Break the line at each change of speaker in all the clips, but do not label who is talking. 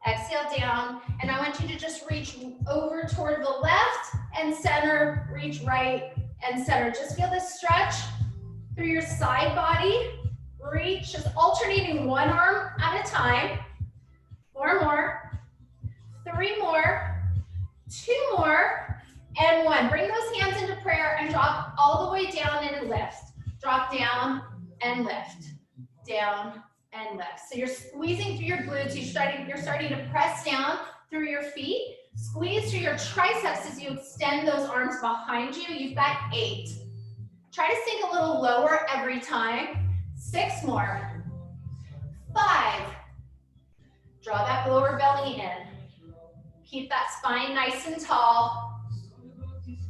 Exhale down, and I want you to just reach over toward the left and center, reach right and center. Just feel this stretch through your side body. Reach, just alternating one arm at a time. 4 more, 3 more, 2 more, and 1. Bring those hands into prayer and drop all the way down and lift. Drop down and lift. Down and lift. So you're squeezing through your glutes. You're starting to press down through your feet. Squeeze through your triceps as you extend those arms behind you. You've got 8. Try to sink a little lower every time. 6 more. 5. Draw that lower belly in. Keep that spine nice and tall.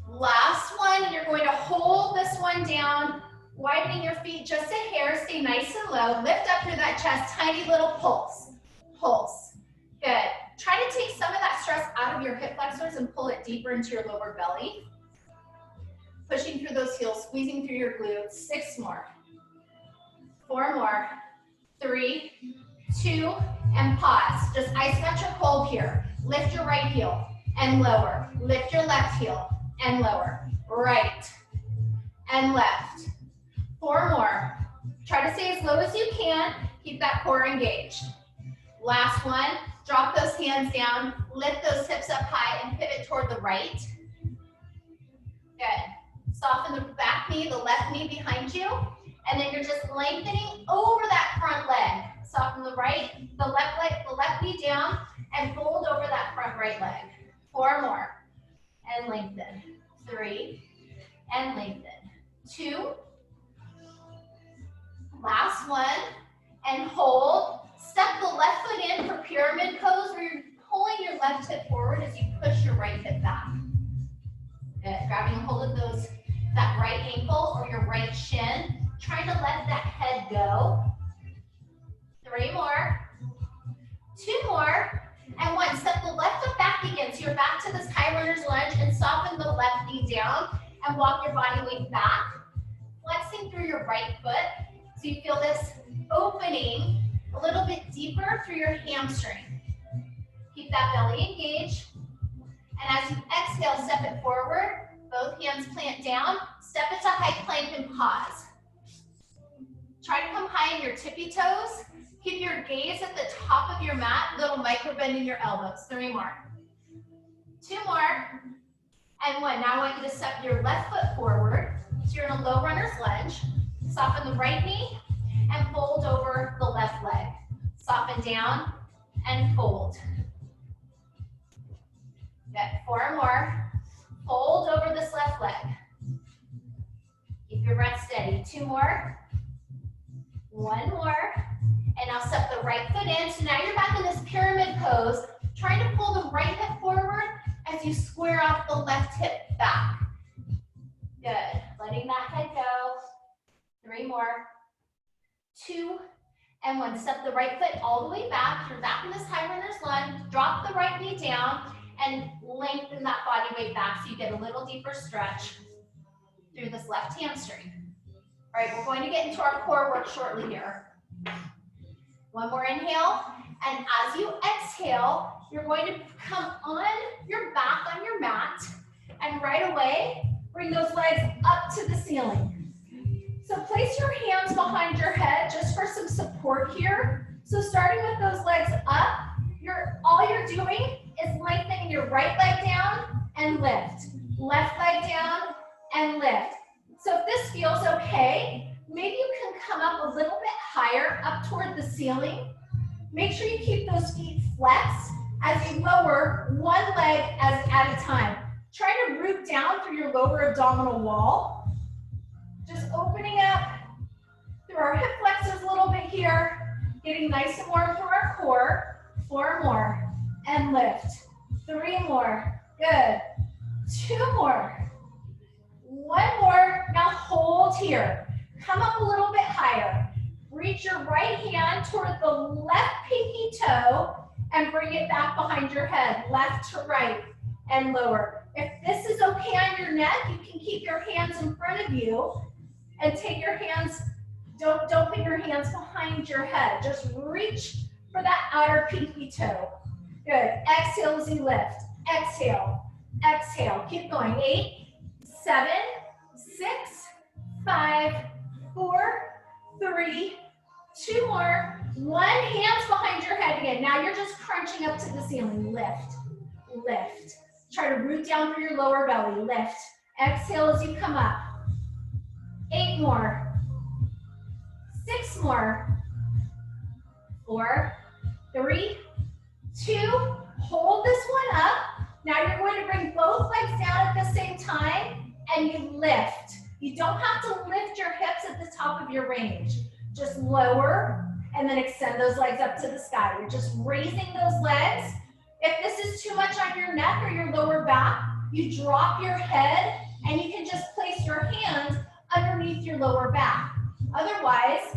Last one, and you're going to hold this one down, widening your feet just a hair. Stay nice and low. Lift up through that chest. Tiny little pulse. Pulse. Good. Try to take some of that stress out of your hip flexors and pull it deeper into your lower belly. Pushing through those heels, squeezing through your glutes. 6 more. 4 more. 3, 2, and pause. Just isometric hold here. Lift your right heel and lower. Lift your left heel and lower. Right and left. 4 more. Try to stay as low as you can. Keep that core engaged. Last one. Drop those hands down. Lift those hips up high and pivot toward the right. Good. Soften the back knee, the left knee behind you. And then you're just lengthening over that front leg. Soften the right, the left leg, the left knee down, and fold over that front right leg. 4 more. And lengthen. 3. And lengthen. 2. Last one. And hold. Step the left foot in for pyramid pose, where you're pulling your left hip forward as you push your right hip back. Good. Grabbing a hold of that right ankle or your right shin. Trying to let that head go. 3 more. 2 more. And 1. Step the left foot back again. So you're back to this high runner's lunge, and soften the left knee down and walk your body weight back. Flexing through your right foot. So you feel this opening a little bit deeper through your hamstring. Keep that belly engaged. And as you exhale, step it forward. Both hands plant down. Step it to high plank and pause. Try to come high in your tippy toes. Keep your gaze at the top of your mat. Little micro bend in your elbows. 3 more. 2 more. And 1. Now I want you to step your left foot forward. So you're in a low runner's lunge. Soften the right knee and fold over the left leg. Soften down and fold. Good. 4 more. Fold over this left leg. Keep your breath steady. 2 more. 1 more. And now step the right foot in. So now you're back in this pyramid pose, trying to pull the right hip forward as you square off the left hip back. Good. Letting that head go. 3 more. 2 and 1. Step the right foot all the way back. You're back in this high runner's lunge. Drop the right knee down and lengthen that body weight back so you get a little deeper stretch through this left hamstring. All right, we're going to get into our core work shortly here. 1 more inhale, and as you exhale, you're going to come on your back on your mat, and right away, bring those legs up to the ceiling. So place your hands behind your head just for some support here. So starting with those legs up, all you're doing is lengthening your right leg down and lift. Left leg down and lift. So if this feels okay, maybe you can come up a little bit higher up toward the ceiling. Make sure you keep those feet flexed as you lower one leg at a time. Try to root down through your lower abdominal wall. Just opening up through our hip flexors a little bit here, getting nice and warm through our core. 4 more, and lift. 3 more, good. 2 more. 1 more, now hold here. Come up a little bit higher. Reach your right hand toward the left pinky toe and bring it back behind your head, left to right and lower. If this is okay on your neck, you can keep your hands in front of you and take your hands, don't put your hands behind your head. Just reach for that outer pinky toe. Good. Exhale as you lift. Exhale. Exhale. Keep going. 8, 7, 6, 5, 4, 3, 2 more. 1, hands behind your head again. Now you're just crunching up to the ceiling. Lift. Lift. Try to root down through your lower belly. Lift. Exhale as you come up. 8 more. 6 more. 4, 3, 2. Hold this one up. Now you're going to bring both legs down at the same time and you lift. You don't have to lift your hips at the top of your range. Just lower and then extend those legs up to the sky. You're just raising those legs. If this is too much on your neck or your lower back, you drop your head and you can just place your hands underneath your lower back. Otherwise,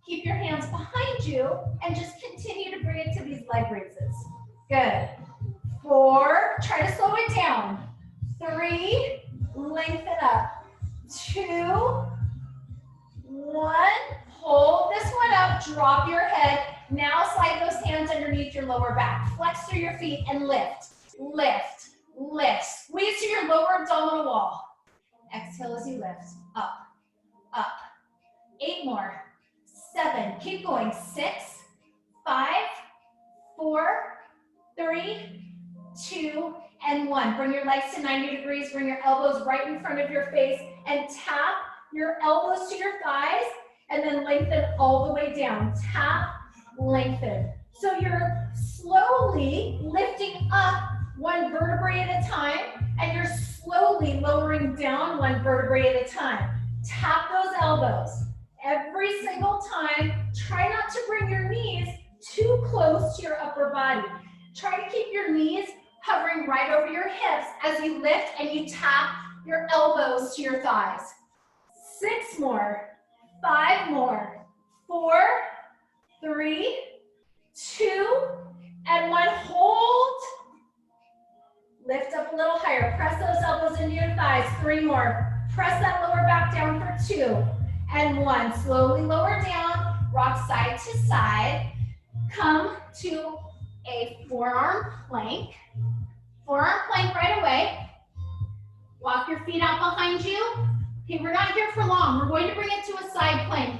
keep your hands behind you and just continue to bring it to these leg raises. Good. 4, try to slow it down. 3, lengthen up. 2, 1, hold this one up, drop your head. Now slide those hands underneath your lower back. Flex through your feet and lift, lift, lift. Squeeze to your lower abdominal wall. Exhale as you lift, up, up. 8 more, 7, keep going. 6, 5, 4, 3, 2, and 1. Bring your legs to 90 degrees, bring your elbows right in front of your face and tap your elbows to your thighs and then lengthen all the way down. Tap, lengthen. So you're slowly lifting up 1 vertebrae at a time and you're slowly lowering down 1 vertebrae at a time. Tap those elbows. Every single time, try not to bring your knees too close to your upper body. Try to keep your knees hovering right over your hips as you lift and you tap your elbows to your thighs. 6 more, 5 more, 4, 3, 2, and 1. Hold. Lift up a little higher. Press those elbows into your thighs. 3 more. Press that lower back down for 2 and 1. Slowly lower down. Rock side to side. Come to a forearm plank. Forearm plank right away. Walk your feet out behind you. Okay, we're not here for long. We're going to bring it to a side plank,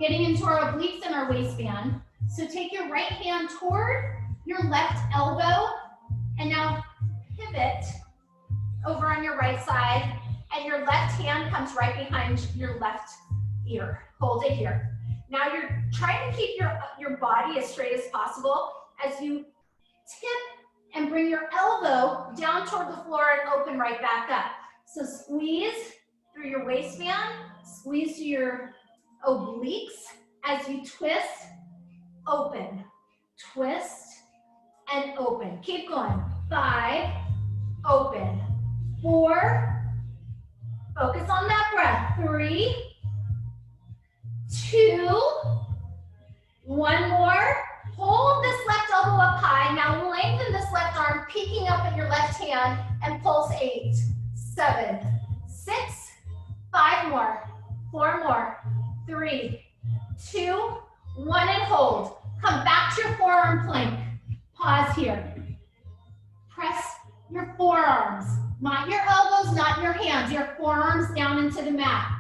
getting into our obliques and our waistband. So take your right hand toward your left elbow and now pivot over on your right side and your left hand comes right behind your left ear. Hold it here. Now you're trying to keep your body as straight as possible as you tip and bring your elbow down toward the floor and open right back up. So squeeze through your waistband, squeeze to your obliques as you twist, open, twist, and open. Keep going. 5, open. 4, focus on that breath. 3, 2, 1 more. Hold this left elbow up high. Now lengthen this left arm, peeking up at your left hand, and pulse. 8, 7, 6, 5 more, 4 more, 3, 2, 1, and hold. Come back to your forearm plank. Pause here. Press your forearms, not your elbows, not your hands, your forearms down into the mat.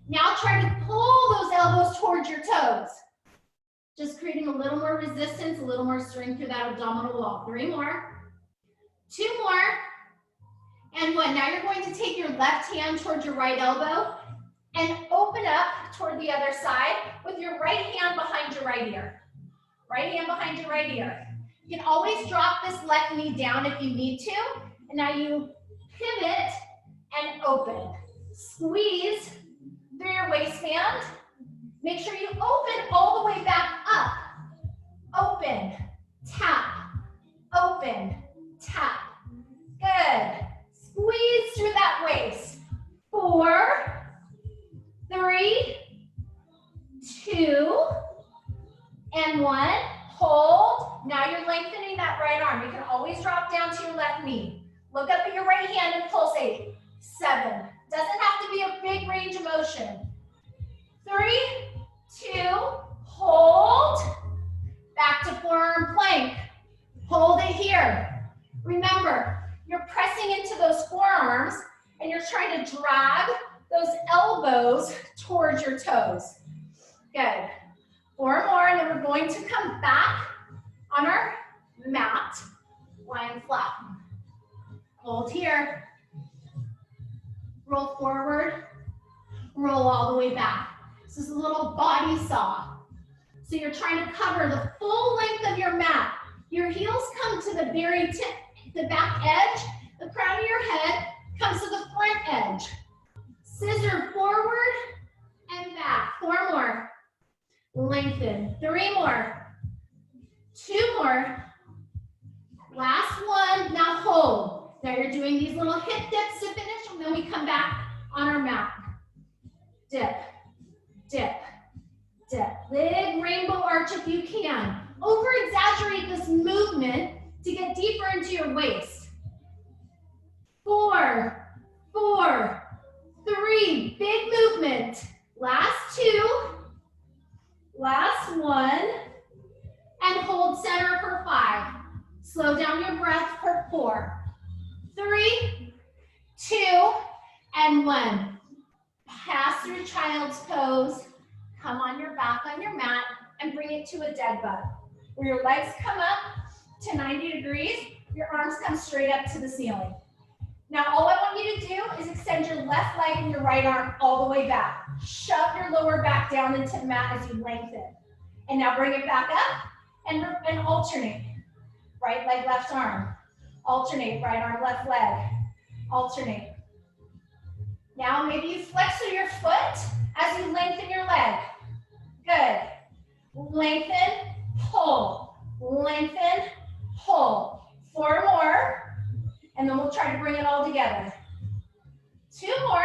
Now try to pull those elbows towards your toes. Just creating a little more resistance, a little more strength through that abdominal wall. 3 more, 2 more, and 1. Now you're going to take your left hand towards your right elbow and open up toward the other side with your right hand behind your right ear. Right hand behind your right ear. You can always drop this left knee down if you need to. And now you pivot and open. Squeeze through your waistband. Make sure you open all the way back up. Open, tap, open, tap. Good. Squeeze through that waist. 4, 3, 2, and 1. Hold. Now you're lengthening that right arm. You can always drop down to your left knee. Look up at your right hand and pulse. 8, 7. Doesn't have to be a big range of motion. 3, 2, hold. Back to forearm plank. Hold here. Remember, you're pressing into those forearms and you're trying to drag those elbows towards your toes. Good. 4 more, and then we're going to come back on our mat, lying flat. Hold here. Roll forward, roll all the way back. This is a little body saw. So you're trying to cover the full length of your mat. Your heels come to the very tip, the back edge. The crown of your head comes to the front edge. Scissor forward and back. 4 more. Lengthen. 3 more. 2 more. Last one. Now hold. Now you're doing these little hip dips to finish, and then we come back on our mat. Dip, dip, dip. Big rainbow arch if you can. Over-exaggerate this movement to get deeper into your waist. 4, 4, 3. Big movement. Last 2. Last 1. And hold center for 5. Slow down your breath for 4. 3, 2, and 1. Pass through child's pose. Come on your back on your mat and bring it to a dead bug. Where your legs come up to 90 degrees, your arms come straight up to the ceiling. Now all I want you to do is extend your left leg and your right arm all the way back. Shove your lower back down into the mat as you lengthen. And now bring it back up and alternate. Right leg, left arm. Alternate, right arm, left leg. Alternate. Now maybe you flex through your foot as you lengthen your leg. Good. Lengthen, pull. Lengthen, pull. 4 more. And then we'll try to bring it all together. 2 more.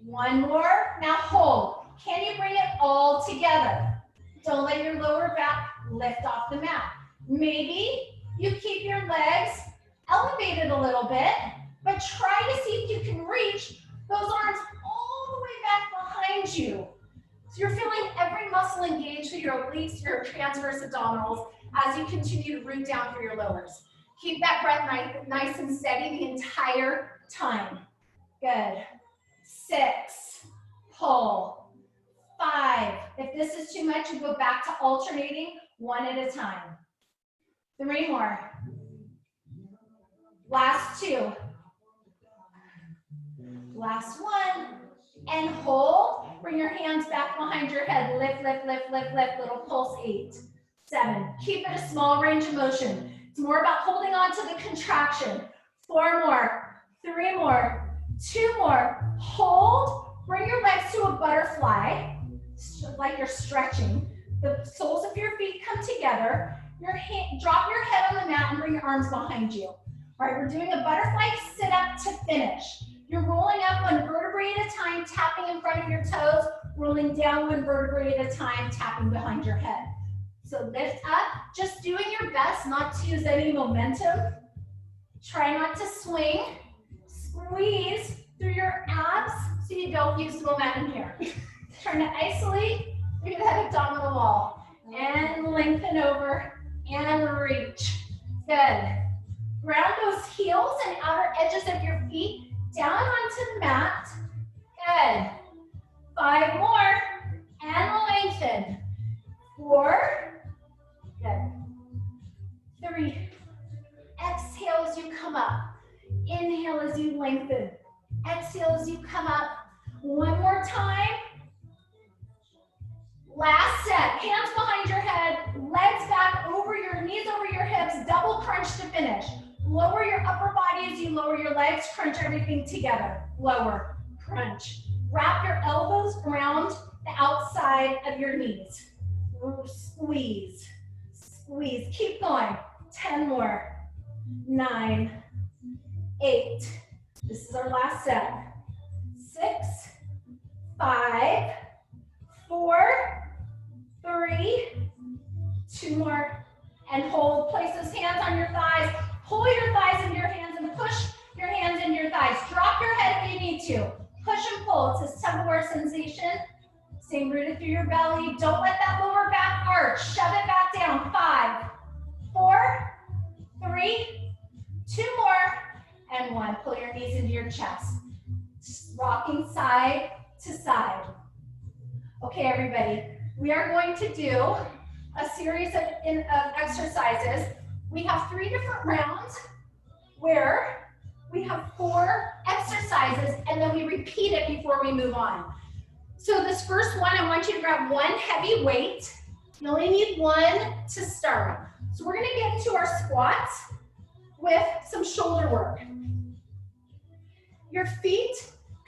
1 more. Now hold. Can you bring it all together? Don't let your lower back lift off the mat. Maybe you keep your legs elevated a little bit, but try to see if you can reach those arms all the way back behind you. So you're feeling every muscle engaged through your obliques, your transverse abdominals, as you continue to root down through your lowers. Keep that breath nice and steady the entire time. Good. 6, pull. 5. If this is too much, you go back to alternating 1 at a time. 3 more. Last 2. Last 1. And hold. Bring your hands back behind your head. Lift, lift, lift, lift, lift. Little pulse. 8, 7. Keep it a small range of motion. It's more about holding on to the contraction. 4 more. 3 more. 2 more. Hold. Bring your legs to a butterfly, like you're stretching. The soles of your feet come together. Drop your head on the mat and bring your arms behind you. All right, we're doing a butterfly sit-up to finish. You're rolling up 1 vertebrae at a time, tapping in front of your toes, rolling down 1 vertebrae at a time, tapping behind your head. So lift up, just doing your best not to use any momentum. Try not to swing. Squeeze through your abs so you don't use momentum here. Trying to isolate through that abdominal wall. And lengthen over and reach. Good. Ground those heels and outer edges of your feet down onto the mat. Good. 5 more. And lengthen. 4. Good. 3. Exhale as you come up. Inhale as you lengthen. Exhale as you come up. 1 more time. Last set. Hands behind your head. Legs back over your knees, over your hips. Double crunch to finish. Lower your upper body as you lower your legs. Crunch everything together. Lower. Crunch. Wrap your elbows around the outside of your knees. Squeeze. Squeeze. Keep going. 10 more. 9. 8. This is our last set. 6. 5. 4. 3. 2 more. And hold. Place those hands on your thighs. Pull your thighs into your hands and push your hands into your thighs. Drop your head if you need to. Push and pull. It's a tug-of-war sensation. Stay rooted through your belly. Don't let that lower back arch. Shove it back down. 5, 4,
your chest. Rocking side to side. Okay, everybody, we are going to do a series of exercises. We have 3 different rounds where we have 4 exercises and then we repeat it before we move on. So this first one, I want you to grab 1 heavy weight. You only need 1 to start. So we're gonna get into our squats with some shoulder work. Your feet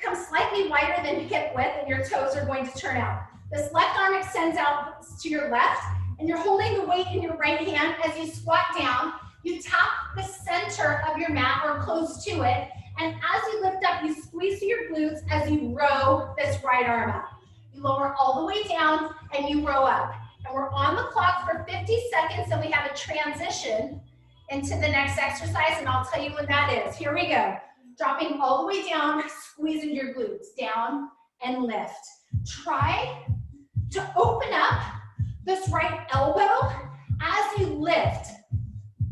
come slightly wider than hip width and your toes are going to turn out. This left arm extends out to your left and you're holding the weight in your right hand as you squat down. You tap the center of your mat or close to it, and as you lift up, you squeeze through your glutes as you row this right arm up. You lower all the way down and you row up. And we're on the clock for 50 seconds, and we have a transition into the next exercise, and I'll tell you when that is. Here we go. Dropping all the way down, squeezing your glutes down and lift. Try to open up this right elbow as you lift.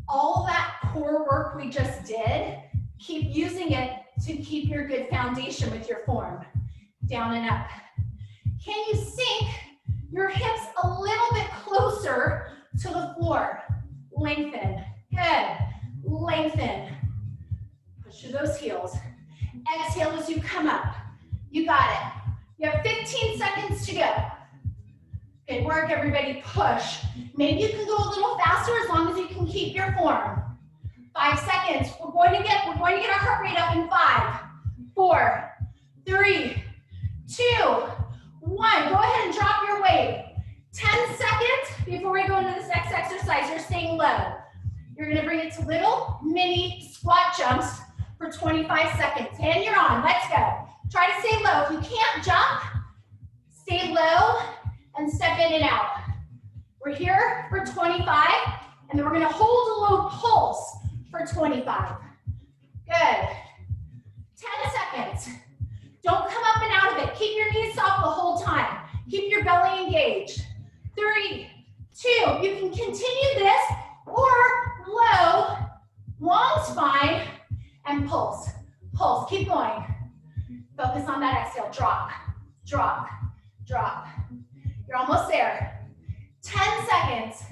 All that core work we just did, keep using it to keep your good foundation with your form. Down and up. Can you sink your hips a little bit closer to the floor? Lengthen. Good. Lengthen. Push through those heels. Exhale as you come up. You got it. You have 15 seconds to go. Good work, everybody. Push. Maybe you can go a little faster as long as you can keep your form. 5 seconds. We're going to get our heart rate up in 5, 4, 3, 2, 1. Go ahead and drop your weight. 10 seconds before we go into this next exercise. You're staying low. You're going to bring it to little mini squat jumps for 25 seconds. And you're on. Let's go. Try to stay low. If you can't jump, stay low and step in and out. We're here for 25, and then we're going to hold a low pulse for 25. Good. 10 seconds. Don't come up and out of it. Keep your knees soft the whole time. Keep your belly engaged. 3, 2. You can continue this or low, long spine, and pulse. Pulse. Keep going. Focus on that exhale. Drop, drop, drop. You're almost there. 10 seconds.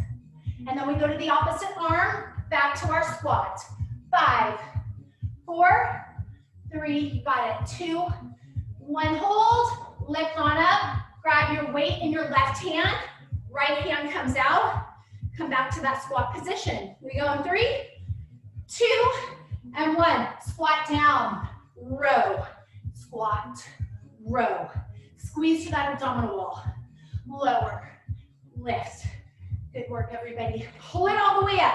And then we go to the opposite arm, back to our squat. 5, 4, 3, you got it. 2, 1, hold, lift on up, grab your weight in your left hand, right hand comes out, come back to that squat position. We go in 3, 2, and 1. Squat down, row, squat, row. Squeeze to that abdominal wall. Lower, lift. Good work, everybody. Pull it all the way up.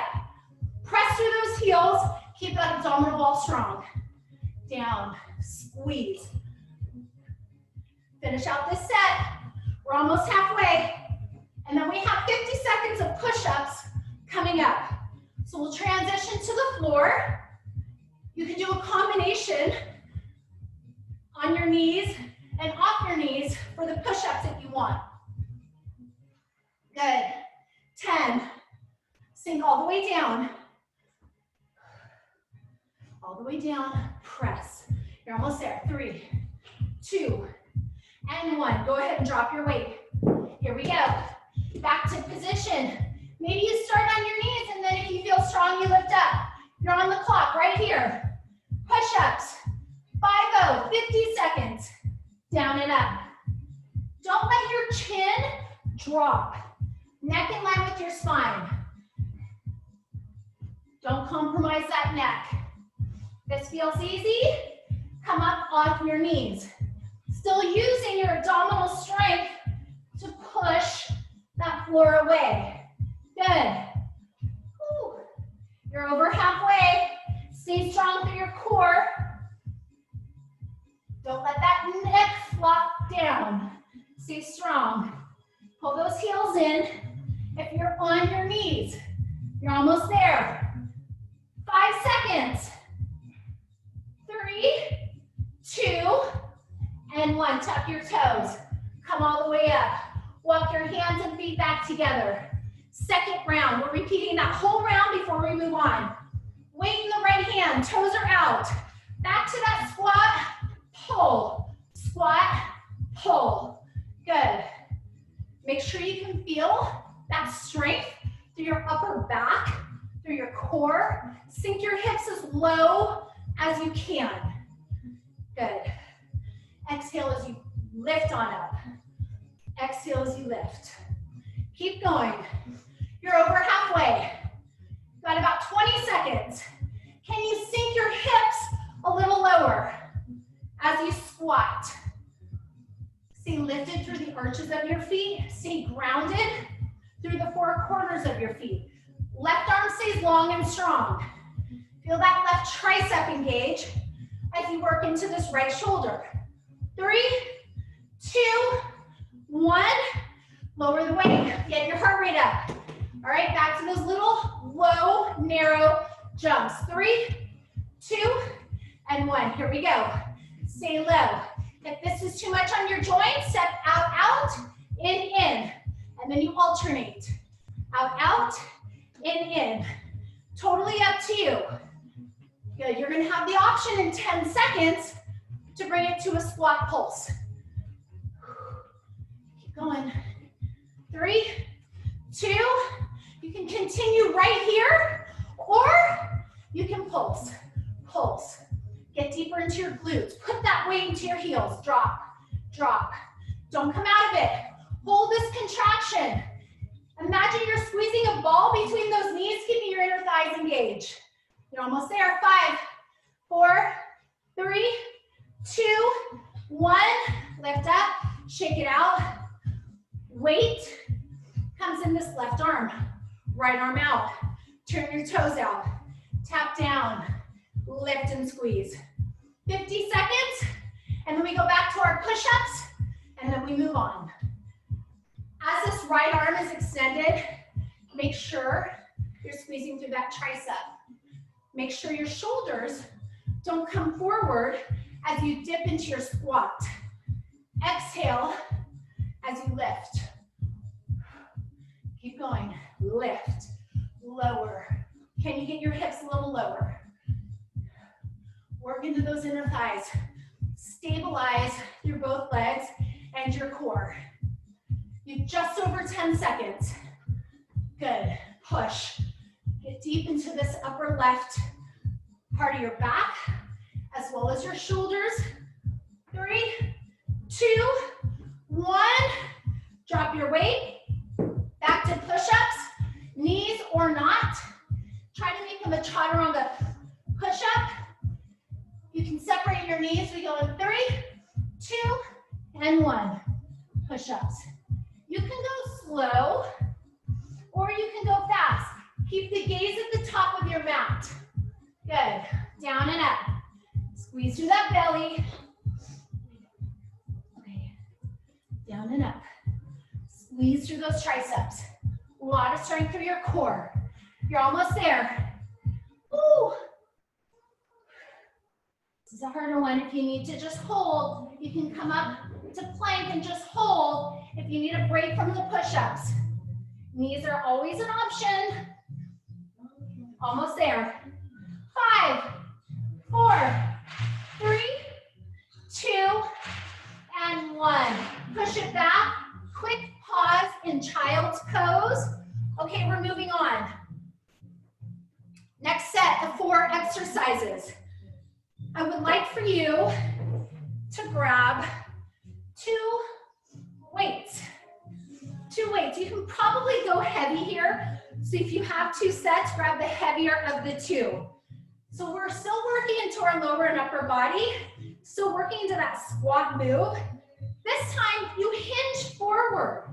Press through those heels. Keep that abdominal wall strong. Down, squeeze. Finish out this set. We're almost halfway. And then we have 50 seconds of push-ups coming up. So we'll transition to the floor. You can do a combination on your knees and off your knees for the push-ups if you want. Good. 10. Sink all the way down. All the way down. Press. You're almost there. 3, 2, and 1. Go ahead and drop your weight. Here we go. Back to position. Maybe you start on your knees, and then if you feel strong, you lift up. You're on the clock right here. Push-ups. 5-0. 50 seconds. Down and up. Don't let your chin drop. Neck in line with your spine. Don't compromise that neck. This feels easy. Come up off your knees. Still using your abdominal strength to push that floor away. Good. Whew. You're over halfway. Stay strong through your core. Don't let that neck flop down. Stay strong. Pull those heels in. If you're on your knees, you're almost there. 5 seconds. 3, 2, and 1. Tuck your toes. Come all the way up. Walk your hands and feet back together. Second round. We're repeating that whole round before we move on. Weight in the right hand. Toes are out. Back to that squat, pull, squat, pull. Good. Make sure you can feel that strength through your upper back, through your core. Sink your hips as low as you can. Good. Exhale as you lift on up. Exhale as you lift. Keep going. You're over halfway. Got about 20 seconds. Can you sink your hips a little lower as you squat? Stay lifted through the arches of your feet. Stay grounded through the four corners of your feet. Left arm stays long and strong. Feel that left tricep engage as you work into this right shoulder. 3, 2, 1. Lower the weight. Get your heart rate up. All right, back to those little low, narrow jumps. 3, 2, and 1. Here we go. Stay low. If this is too much on your joints, step out, out, in. And then you alternate. Out, out, in. Totally up to you. Good, you're gonna have the option in 10 seconds to bring it to a squat pulse. Keep going. 3, 2, you can continue right here, or you can pulse, pulse. Get deeper into your glutes. Put that weight into your heels. Drop, drop. Don't come out of it. Hold this contraction. Imagine you're squeezing a ball between those knees, keeping your inner thighs engaged. You're almost there. 5, 4, 3, 2, 1. Lift up, shake it out. Weight comes in this left arm. Right arm out. Turn your toes out. Tap down. Lift and squeeze. 50 seconds, and then we go back to our push-ups, and then we move on. As this right arm is extended, make sure you're squeezing through that tricep. Make sure your shoulders don't come forward as you dip into your squat. Exhale as you lift. Keep going. Lift, lower. Can you get your hips a little lower? Work into those inner thighs. Stabilize through both legs and your core. You've just over 10 seconds. Good. Push. Get deep into this upper left part of your back, as well as your shoulders. 3, 2, 1. Drop your weight. Back to push-ups. Knees or not. Try to make them a chaturanga push-up. You can separate your knees. We go in 3, 2, and 1. Push-ups. You can go slow, or you can go fast. Keep the gaze at the top of your mat. Good. Down and up. Squeeze through that belly. Okay. Down and up. Squeeze through those triceps. A lot of strength through your core. You're almost there. Ooh. This is a harder one. If you need to just hold, you can come up to plank and just hold if you need a break from the push-ups. Knees are always an option. Almost there. 5, 4, 3, 2, and 1. Push it back. Quick pause in child's pose. Okay, we're moving on. Next set of 4 exercises. I would like for you to grab 2 weights. 2 weights. You can probably go heavy here. So if you have 2 sets, grab the heavier of the 2. So we're still working into our lower and upper body. Still working into that squat move. This time you hinge forward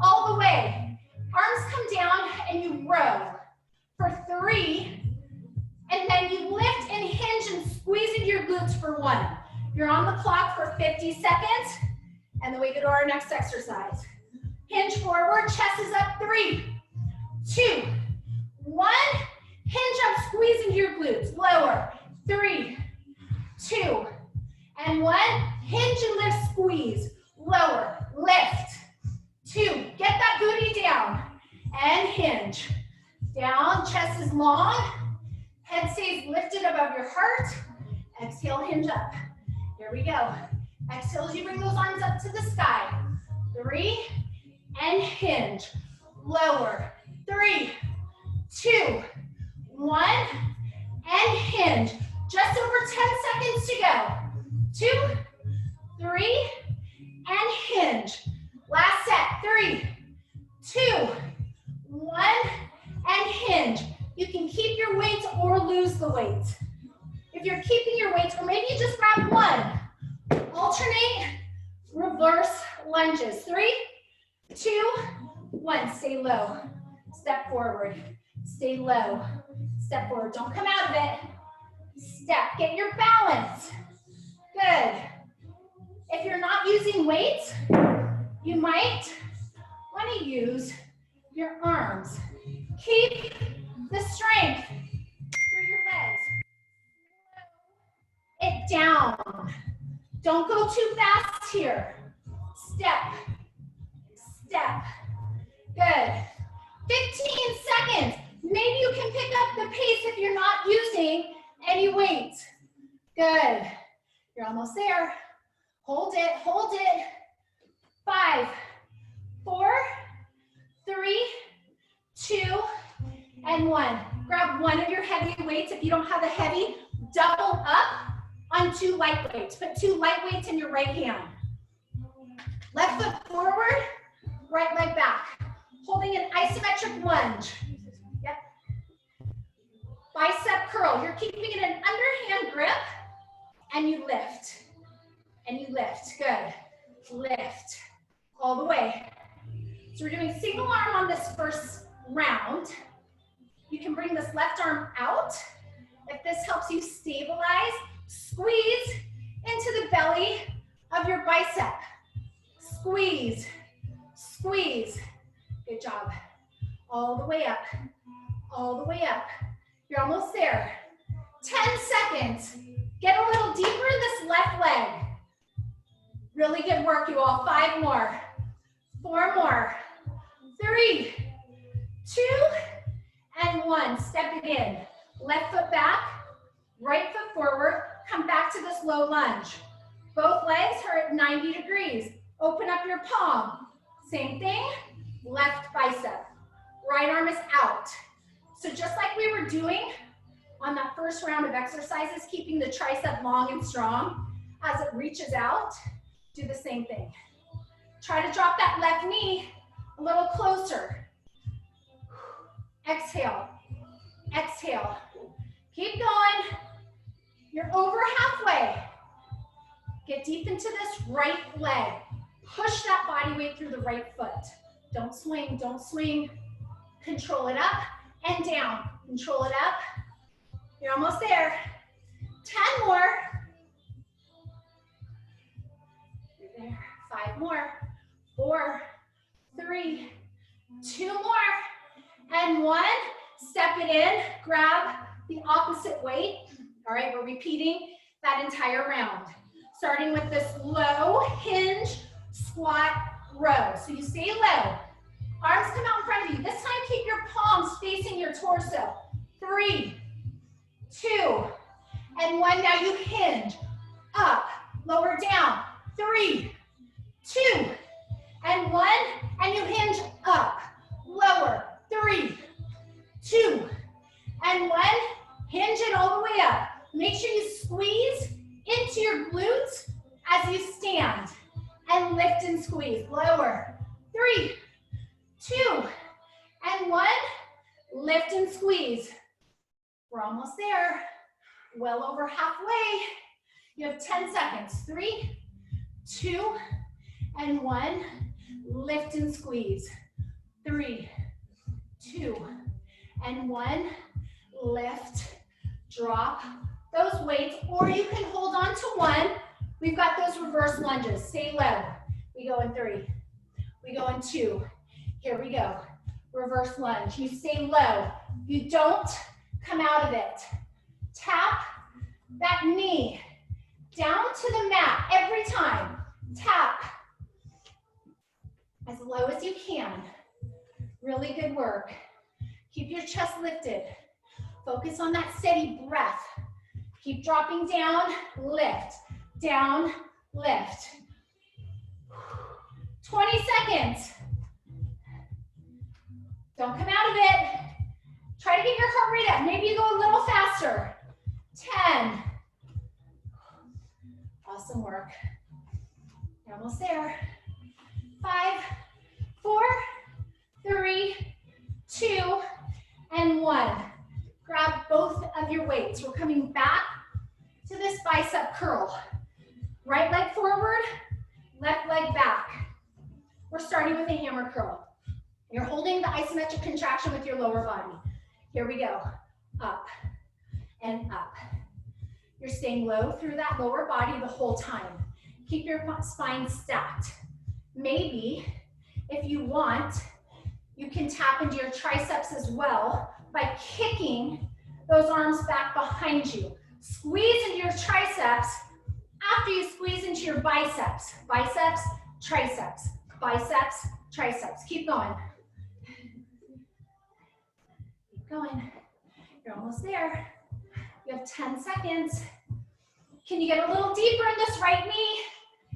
all the way. Arms come down and you row for 3. And then you lift and hinge and squeeze into your glutes for 1. You're on the clock for 50 seconds. And then we go to our next exercise. Hinge forward, chest is up. 3, 2, 1. Hinge up, squeeze into your glutes. Lower. 3, 2, and 1. Hinge and lift, squeeze. Lower, lift. 2, get that booty down. And hinge. Down, chest is long. Head stays lifted above your heart. Exhale, hinge up. Here we go. Exhale as you bring those arms up to the sky. 3, and hinge. Lower. 3, 2, 1, and hinge. Just over 10 seconds to go. 2, 3, and hinge. Last set. 3, 2, 1, and hinge. You can keep your weight or lose the weight. If you're keeping your weight, or maybe you just grab one. Alternate reverse lunges. 3, 2, 1. Stay low. Step forward. Stay low. Step forward. Don't come out of it. Step. Get your balance. Good. If you're not using weights, you might want to use your arms. Keep the strength through your legs. It down. Don't go too fast here. Step. Step. Good. 15 seconds. Maybe you can pick up the pace if you're not using any weight. Good. You're almost there. Hold it, hold it. 5, 4, 3, 2, and 1. Grab one of your heavy weights. If you don't have a heavy, double up on 2 light weights. Put 2 light weights in your right hand. Left foot forward, right leg back. Holding an isometric lunge. Yep. Bicep curl. You're keeping it an underhand grip, and you lift. And you lift. Good. Lift. All the way. So we're doing single arm on this first round. You can bring this left arm out. If this helps you stabilize, squeeze into the belly of your bicep. Squeeze. Squeeze. Good job. All the way up. All the way up. You're almost there. 10 seconds. Get a little deeper in this left leg. Really good work, you all. 5 more. 4 more. 3, 2, and 1. Step it in. Left foot back, right foot forward. Come back to this low lunge. Both legs are at 90 degrees. Open up your palm. Same thing. Left bicep. Right arm is out. So just like we were doing on that first round of exercises, keeping the tricep long and strong as it reaches out, do the same thing. Try to drop that left knee a little closer. Exhale. Exhale. Keep going. You're over halfway. Get deep into this right leg. Push that body weight through the right foot. Don't swing, don't swing. Control it up and down. Control it up. You're almost there. 10 more. You're there. 5 more. 4, 3, 2 more, and 1. Step it in. Grab the opposite weight. All right, we're repeating that entire round. Starting with this low hinge squat row. So you stay low. Arms come out in front of you. This time keep your palms facing your torso. 3, 2, and 1. Now you hinge. Up, lower down. 3, 2, and 1. And you hinge up, lower. 3, 2, and 1. Hinge it all the way up. Make sure you squeeze into your glutes as you stand. And lift and squeeze. Lower. 3, 2, and 1. Lift and squeeze. We're almost there. Well over halfway. You have 10 seconds. 3, 2, and 1. Lift and squeeze. 3, 2, and 1. Lift, drop those weights, or you can hold on to one. We've got those reverse lunges. Stay low. We go in 3. We go in 2. Here we go. Reverse lunge. You stay low. You don't come out of it. Tap that knee down to the mat every time. Tap as low as you can. Really good work. Keep your chest lifted. Focus on that steady breath. Keep dropping down, lift, down, lift. 20 seconds. Don't come out of it. Try to get your heart rate up. Maybe you go a little faster. 10. Awesome work. You're almost there. 5, 4, 3, 2, and 1. Grab both of your weights. We're coming back to this bicep curl. Right leg forward, left leg back. We're starting with a hammer curl. You're holding the isometric contraction with your lower body. Here we go. Up and up. You're staying low through that lower body the whole time. Keep your spine stacked. Maybe, if you want, you can tap into your triceps as well by kicking those arms back behind you. Squeeze into your triceps after you squeeze into your biceps. Biceps, triceps, biceps, triceps. Keep going. Keep going. You're almost there. You have 10 seconds. Can you get a little deeper in this right knee?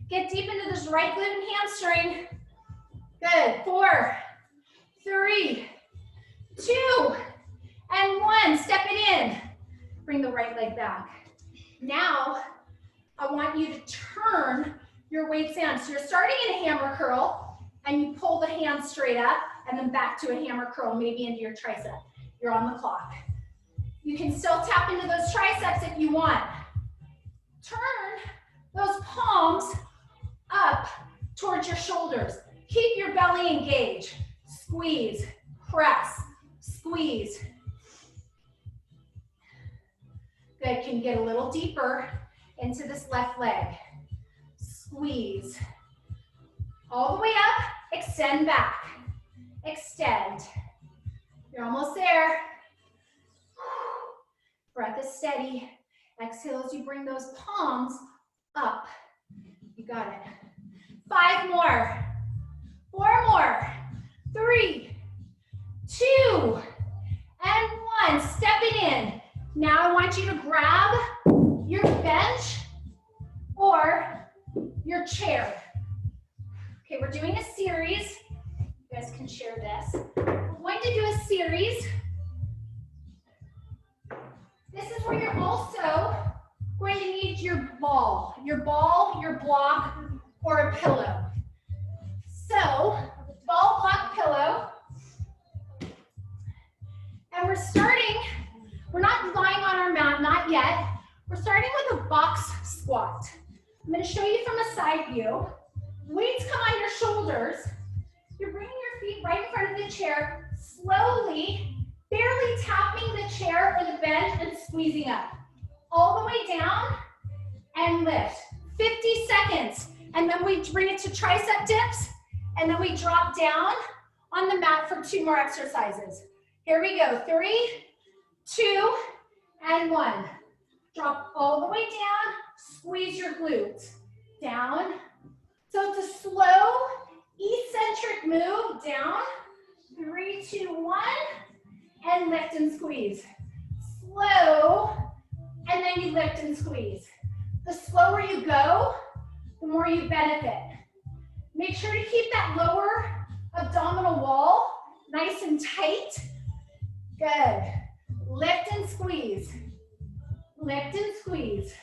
Get deep into this right glute and hamstring. Good. 4, 3, 2, and 1. Step it in. Bring the right leg back. Now, I want you to turn your weights down. So you're starting in a hammer curl, and you pull the hands straight up, and then back to a hammer curl, maybe into your tricep. You're on the clock. You can still tap into those triceps if you want. Turn those palms up towards your shoulders. Keep your belly engaged. Squeeze, press, squeeze. Good, can you get a little deeper into this left leg? Squeeze. All the way up, extend back. Extend. You're almost there. Breath is steady. Exhale as you bring those palms up. You got it. 5 more. 4 more. 3, 2, and 1. Step it in. Now I want you to grab your bench or your chair. Okay, we're doing a series. You guys can share this. We're going to do a series. This is where you're also going to need your ball, your block, or a pillow. So, ball, block, pillow. And we're not lying on our mat, not yet. We're starting with a box squat. I'm going to show you from a side view. Weights come on your shoulders. You're bringing your feet right in front of the chair, slowly, barely tapping the chair or the bench and squeezing up. All the way down and lift. 50 seconds. And then we bring it to tricep dips, and then we drop down on the mat for 2 more exercises. Here we go. 3, 2, and 1. Drop all the way down, squeeze your glutes. Down. So it's a slow, eccentric move. Down. 3, 2, 1, and lift and squeeze. Slow, and then you lift and squeeze. The slower you go, the more you benefit. Make sure to keep that lower abdominal wall nice and tight. Good. Lift and squeeze. Lift and squeeze.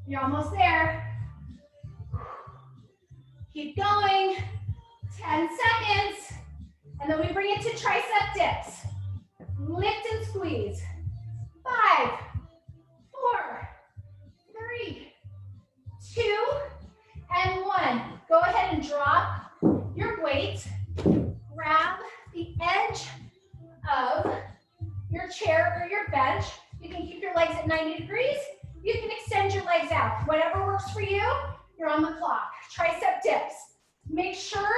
You're almost there. Keep going. 10 seconds. And then we bring it to tricep dips. Lift and squeeze. 5, 4, 3, 2, and 1. Go ahead and drop your weight. Grab the edge of your chair or your bench. You can keep your legs at 90 degrees. You can extend your legs out. Whatever works for you, you're on the clock. Tricep dips. Make sure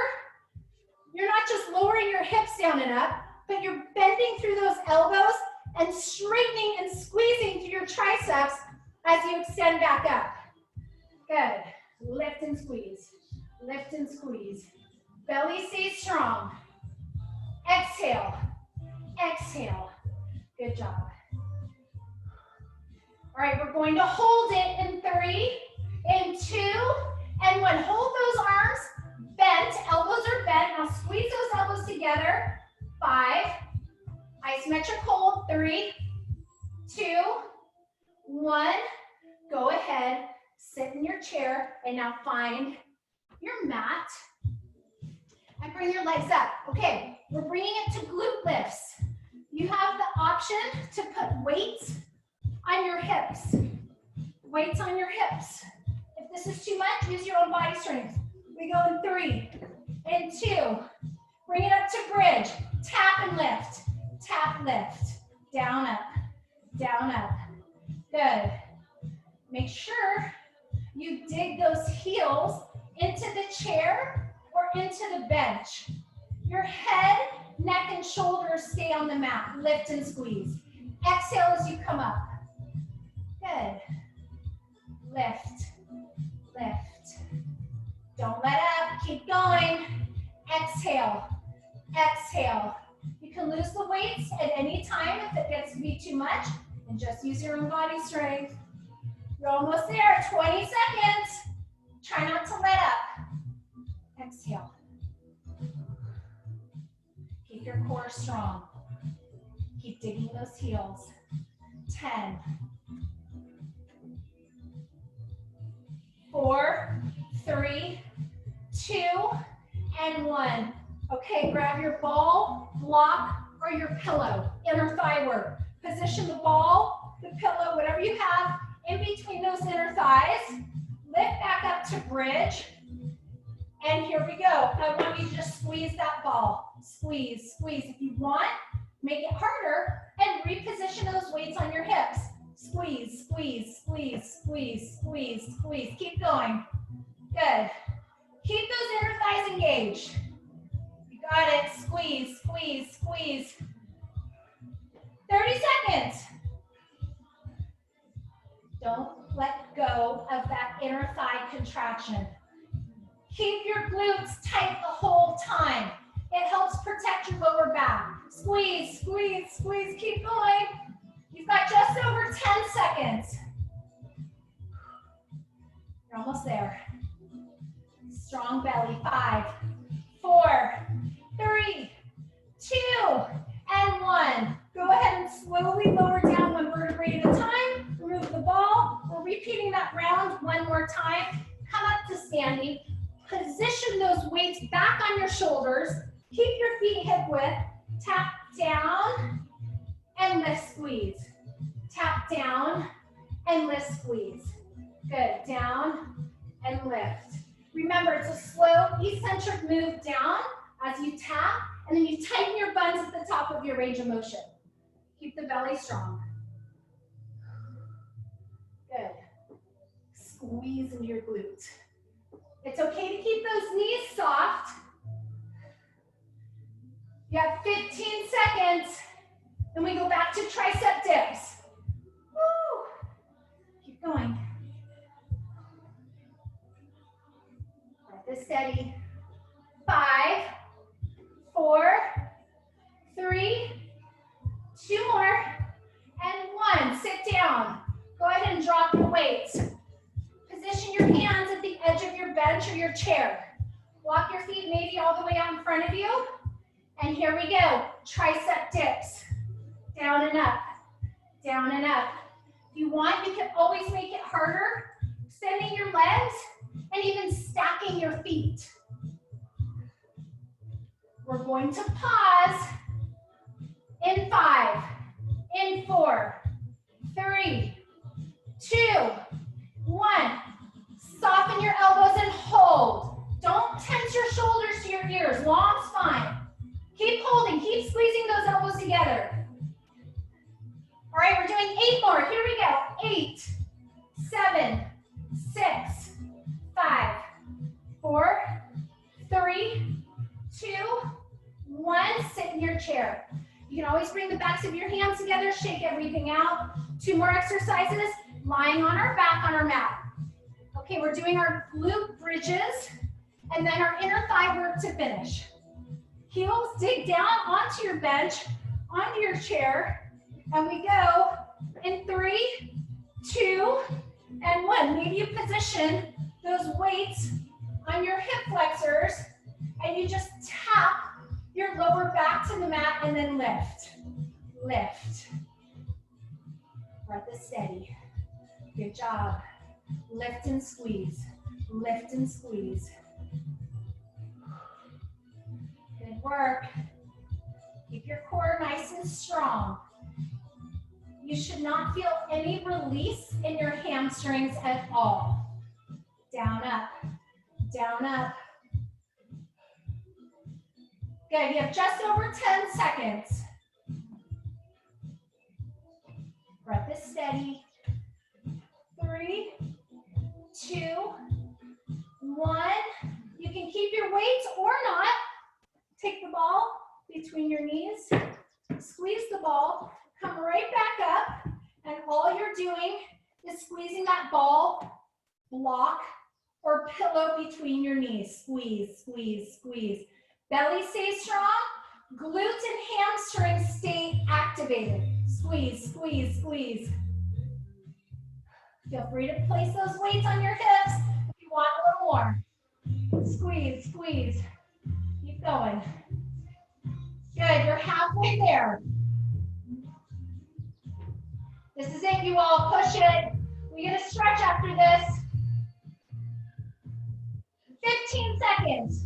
you're not just lowering your hips down and up, but you're bending through those elbows and straightening and squeezing through your triceps as you extend back up. Good. Lift and squeeze. Lift and squeeze. Belly stays strong. Exhale. Exhale. Good job. All right, we're going to hold it in 3, in 2, and 1. Hold those arms bent, elbows are bent. Now squeeze those elbows together. 5, isometric hold, 3, 2, 1. Go ahead, sit in your chair, and now find your mat and bring your legs up. Okay, we're bringing it to glute lifts. You have the option to put weights on your hips. Weights on your hips. If this is too much, use your own body strength. We go in 3, in 2. Bring it up to bridge. Tap and lift. Tap, lift. Down, up. Down, up. Good. Make sure you dig those heels into the chair or into the bench. Your head, neck, and shoulders stay on the mat. Lift and squeeze. Exhale as you come up. Good. Lift, lift. Don't let up, keep going. Exhale, exhale. You can lose the weights at any time if it gets to be too much, and just use your own body strength. You're almost there, 20 seconds. Try not to let up. Exhale. Keep your core strong. Keep digging those heels. 10. 4, 3, 2, and 1. Okay, grab your ball, block, or your pillow. Inner thigh work. Position the ball, the pillow, whatever you have in between those inner thighs. Lift back up to bridge. And here we go. I want you to just squeeze that ball. Squeeze, squeeze. If you want, make it harder and reposition those weights on your hips. Squeeze, squeeze, squeeze, squeeze, squeeze, squeeze. Keep going. Good. Keep those inner thighs engaged. You got it. Squeeze, squeeze, squeeze. 30 seconds. Don't let go of that inner thigh contraction. Keep your glutes tight the whole time. It helps protect your lower back. Squeeze, squeeze, squeeze. Keep going. You've got just over 10 seconds. You're almost there. Strong belly. 5, 4, 3, 2, and 1. Go ahead and slowly lower down one vertebrae at a time. Remove the ball. We're repeating that round one more time. Come up to standing. Position those weights back on your shoulders. Keep your feet hip width. Tap down and lift, squeeze. Tap down and lift, squeeze. Good. Down and lift. Remember, it's a slow, eccentric move down as you tap, and then you tighten your buns at the top of your range of motion. Keep the belly strong. Good. Squeeze into your glutes. It's okay to keep those knees soft. You have 15 seconds. Then we go back to tricep dips. Woo! Keep going. Let this steady. 5, 4, 3, 2 more, and 1. Sit down. Go ahead and drop your weights. Position your hands at the edge of your bench or your chair. Walk your feet maybe all the way out in front of you. And here we go. Tricep dips. Down and up. Down and up. If you want, you can always make it harder. Extending your legs and even stacking your feet. We're going to pause in 5, in 4, 3, 2, 1. Soften your elbows and hold. Don't tense your shoulders to your ears. Long spine. Keep holding. Keep squeezing those elbows together. All right, we're doing 8 more. Here we go. 8, 7, 6, 5, 4, 3, 2, 1. Sit in your chair. You can always bring the backs of your hands together, shake everything out. 2 more exercises, lying on our back on our mat. Okay, we're doing our glute bridges and then our inner thigh work to finish. Heels dig down onto your bench, onto your chair, and we go in 3, 2, and 1. Maybe you position those weights on your hip flexors and you just tap your lower back to the mat and then lift. Lift. Breath is steady. Good job. Lift and squeeze. Lift and squeeze. Good work. Keep your core nice and strong. You should not feel any release in your hamstrings at all. Down, up, down, up. Good, you have just over 10 seconds. Breath is steady. 3, 2, 1. You can keep your weights or not. Take the ball between your knees, squeeze the ball, come right back up, and all you're doing is squeezing that ball, block, or pillow between your knees. Squeeze, squeeze, squeeze. Belly stays strong, glutes and hamstrings stay activated. Squeeze, squeeze, squeeze. Feel free to place those weights on your hips if you want a little more. Squeeze, squeeze. Keep going. Good, you're halfway there. This is it, you all. Push it. We get a stretch after this. 15 seconds.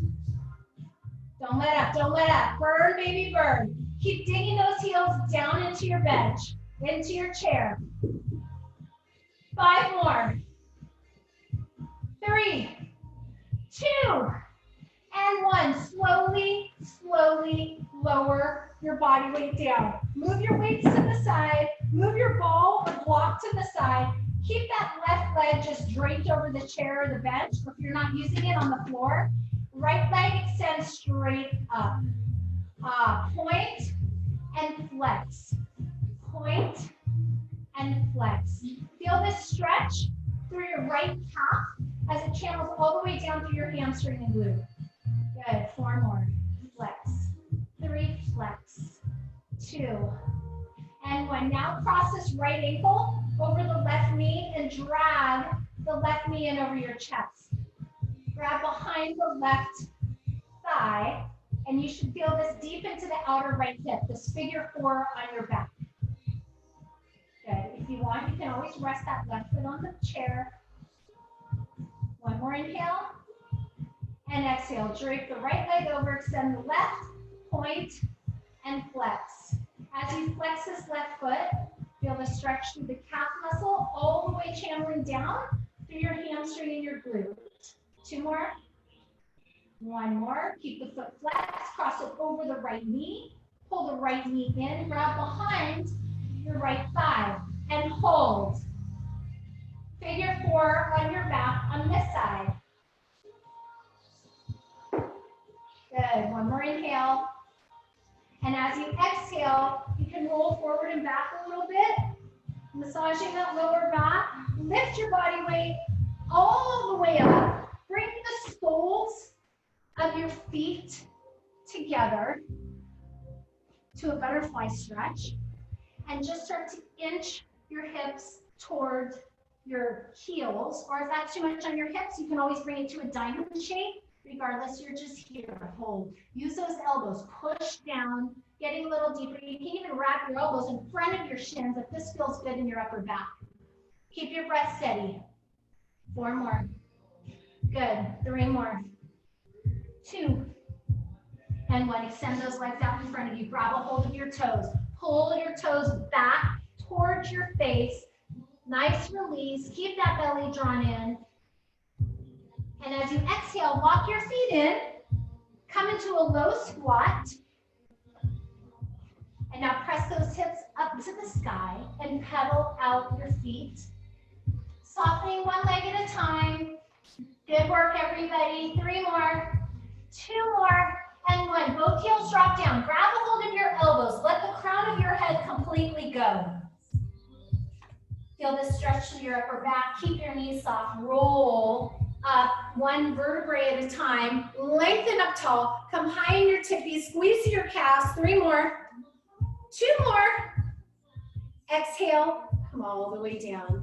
Don't let up, don't let up. Burn, baby, burn. Keep digging those heels down into your bench, into your chair. 5 more. 3, 2, and 1. Slowly, slowly lower your body weight down. Move your weights to the side. Move your ball or block to the side. Keep that left leg just draped over the chair or the bench. If you're not using it on the floor, right leg extends straight up. Point and flex. Point and flex. Feel this stretch through your right calf as it channels all the way down through your hamstring and glute. Good. 4 more. Flex. 3, flex. 2, and 1. Now cross this right ankle over the left knee and drag the left knee in over your chest. Grab behind the left thigh, and you should feel this deep into the outer right hip, this figure 4 on your back. Good. If you want, you can always rest that left foot on the chair. 1 more inhale, and exhale. Drape the right leg over, extend the left, point, and flex. As you flex this left foot, feel the stretch through the calf muscle, all the way channeling down through your hamstring and your glute. 2 more. 1 more. Keep the foot flexed, cross it over the right knee, pull the right knee in, grab behind your right thigh, and hold. Figure 4 on your back on this side. Good. 1 more inhale. And as you exhale, you can roll forward and back a little bit, massaging that lower back. Lift your body weight all the way up. Bring the soles of your feet together to a butterfly stretch. And just start to inch your hips towards your heels. Or if that's too much on your hips, you can always bring it to a diamond shape. Regardless, you're just here. Hold. Use those elbows. Push down. Getting a little deeper. You can even wrap your elbows in front of your shins if this feels good in your upper back. Keep your breath steady. 4 more. Good. 3 more. 2. And 1. Extend those legs out in front of you. Grab a hold of your toes. Pull your toes back towards your face. Nice release. Keep that belly drawn in. And as you exhale, walk your feet in. Come into a low squat. And now press those hips up to the sky and pedal out your feet. Softening 1 leg at a time. Good work, everybody. 3 more. 2 more. And 1. Both heels drop down. Grab a hold of your elbows. Let the crown of your head completely go. Feel this stretch through your upper back. Keep your knees soft. Roll up 1 vertebrae at a time. Lengthen up tall. Come high in your tippies. Squeeze to your calves. 3 more. 2 more. Exhale. Come all the way down.